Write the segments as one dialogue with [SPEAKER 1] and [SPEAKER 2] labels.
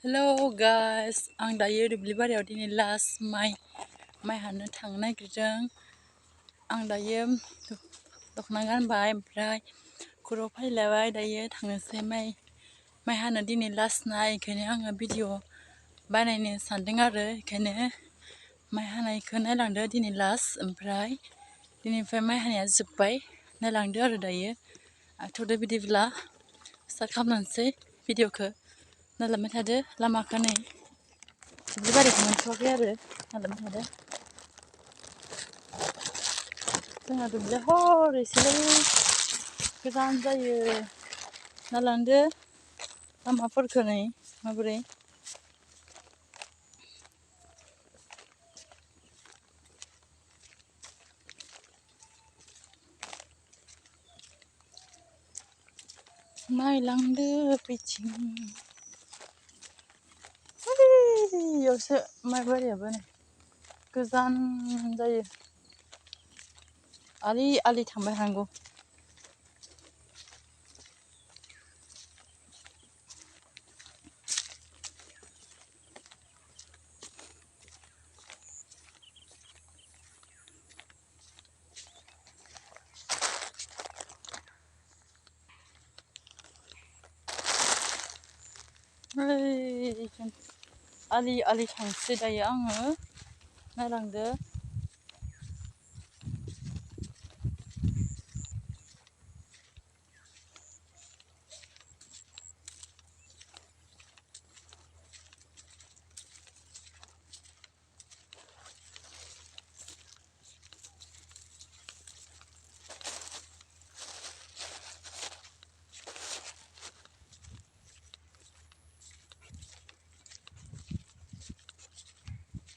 [SPEAKER 1] Hello guys, आं दायो दुब्लि बारियाव दिनै लास्ट माइ हानो थांनो नागिरदों। आं दायो दख'ना गानबाय ओमफ्राय खर'आव फालि लाबाय। दायो थांनोसै माइ हानो दिनै लास्ट ना, बेखायनो आङो भिडिअ बानायनो सानदों आरो बेखायनो माइ हानायखौ नायलांदो दिनै लास्ट। ओमफ्राय दिनैनिफ्राय माइ हानाया जोब्बाय, नायलांदो आरो दायो। थ'दो बिदिब्ला स्टार्ट खालामनोसै भिडिअखौ। नायलांबाय थादो। लामाखौ नै दुब्लि बारिखौ मोनथ'वाखै आरो नायलांबाय थादो। जोंना दुब्लिया हरैसोलै गोजान जायो। नायलांदो लामाफोरखौ नै माबोरै। नायलांदो बिथिं बैयावसो माइ बारियाबो नै गोजान जायो। आलि थांबाय थानांगौ। आलि थांसै दायो आङो। नायलांदो।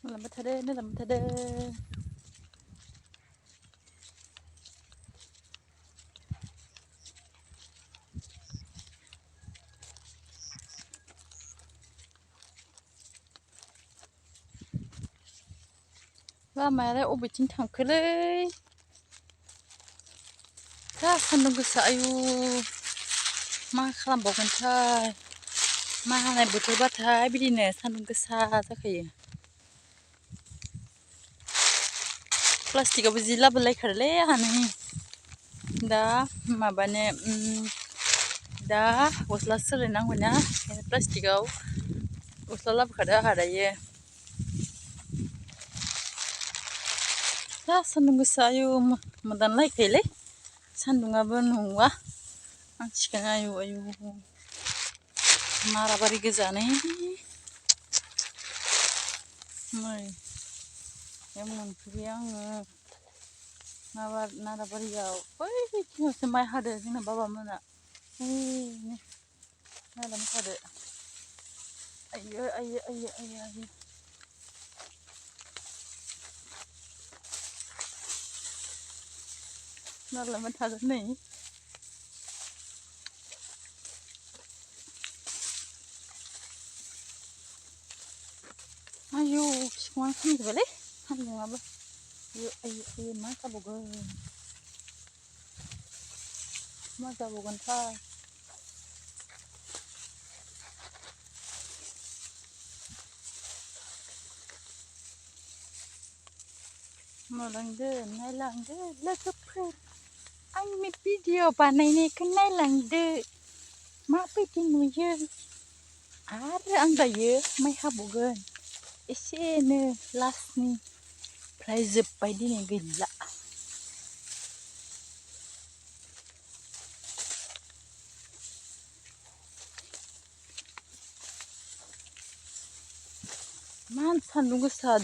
[SPEAKER 1] नायलांबाय थादो। लामायालाय अबेथिं थांखोलै? जा सान्दुं गोसा, आयु मा खालामबावगोनथाय। माइ हानाय बोथोरबाथाय बिदिनो सान्दुं गोसा जाखायो। प्लास्टिकआबो जि लाबोलायखारोलै आंहा नै। दा माबानो दा गस्ला सोलायनांबायना, ओंखायनो प्लास्टिकआव गस्ला लाबोखादो आंहा दायो। जा सान्दुं गोसा, आयु मोदान लायखायोलै सान्दुंआबो नुवा मानसिखौनो। आयु नाराबारि गोजानै मोनफैबाय आङो नाराबारियाव। बैथिङावसो माइ हादो जोंना बाबामोना। नायलांबाय थादो। आइयो नायलांबाय थादो नै। आयु सिखङानो खामजोब्बायलै सान्दुंआबो। आयु मा जाबावगोनथाय। नायलांदो लोगोफोर, आंनि भिडिअ बानायनायखौ नायलांदो माबायदि नुयो। आरो आं दायो माइ हाबावगोन एसेनो लास्टनि, ओमफ्राय जोब्बाय दिनै गैला। मान सान्दुं गोसा।